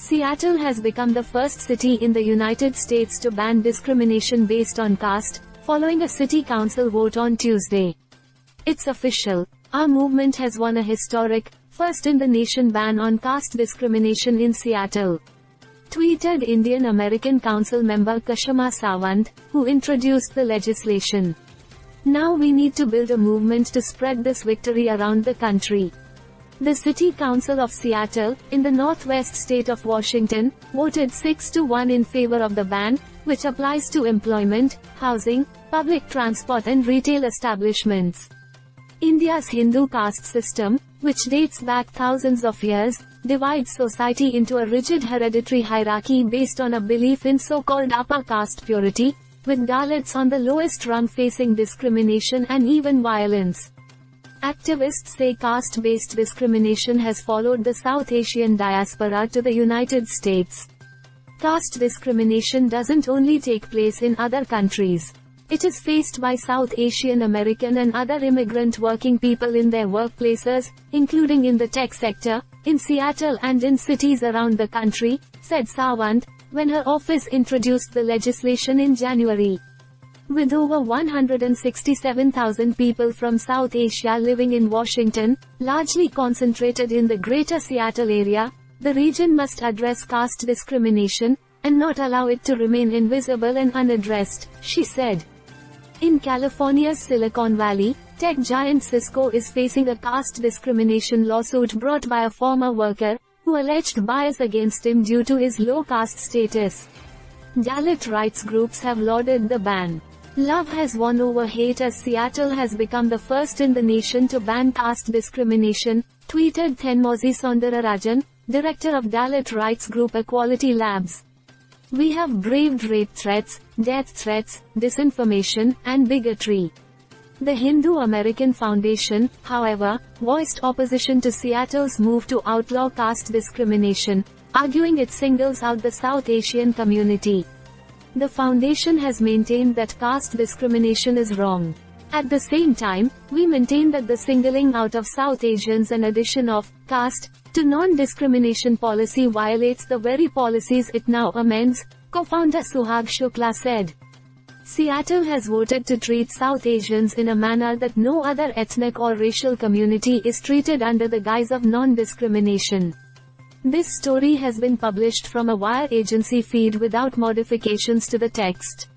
Seattle has become the first city in the United States to ban discrimination based on caste, following a city council vote on Tuesday. It's official. Our movement has won a historic, first-in-the-nation ban on caste discrimination in Seattle, tweeted Indian American Council member Kashama Sawant, who introduced the legislation. Now we need to build a movement to spread this victory around the country. The City Council of Seattle, in the northwest state of Washington, voted 6-1 in favor of the ban, which applies to employment, housing, public transport and retail establishments. India's Hindu caste system, which dates back thousands of years, divides society into a rigid hereditary hierarchy based on a belief in so-called upper caste purity, with Dalits on the lowest rung facing discrimination and even violence. Activists say caste-based discrimination has followed the South Asian diaspora to the United States. Caste discrimination doesn't only take place in other countries. It is faced by South Asian American and other immigrant working people in their workplaces, including in the tech sector, in Seattle and in cities around the country, said Sawant, when her office introduced the legislation in January. With over 167,000 people from South Asia living in Washington, largely concentrated in the greater Seattle area, the region must address caste discrimination, and not allow it to remain invisible and unaddressed, she said. In California's Silicon Valley, tech giant Cisco is facing a caste discrimination lawsuit brought by a former worker, who alleged bias against him due to his low caste status. Dalit rights groups have lauded the ban. Love has won over hate as Seattle has become the first in the nation to ban caste discrimination, tweeted Thenmozi Soundararajan, director of Dalit rights group Equality Labs. We have braved rape threats, death threats, disinformation, and bigotry. The Hindu American Foundation, however, voiced opposition to Seattle's move to outlaw caste discrimination, arguing it singles out the South Asian community. The foundation has maintained that caste discrimination is wrong. At the same time, we maintain that the singling out of South Asians and addition of caste to non-discrimination policy violates the very policies it now amends, co-founder Suhag Shukla said. Seattle has voted to treat South Asians in a manner that no other ethnic or racial community is treated under the guise of non-discrimination. This story has been published from a wire agency feed without modifications to the text.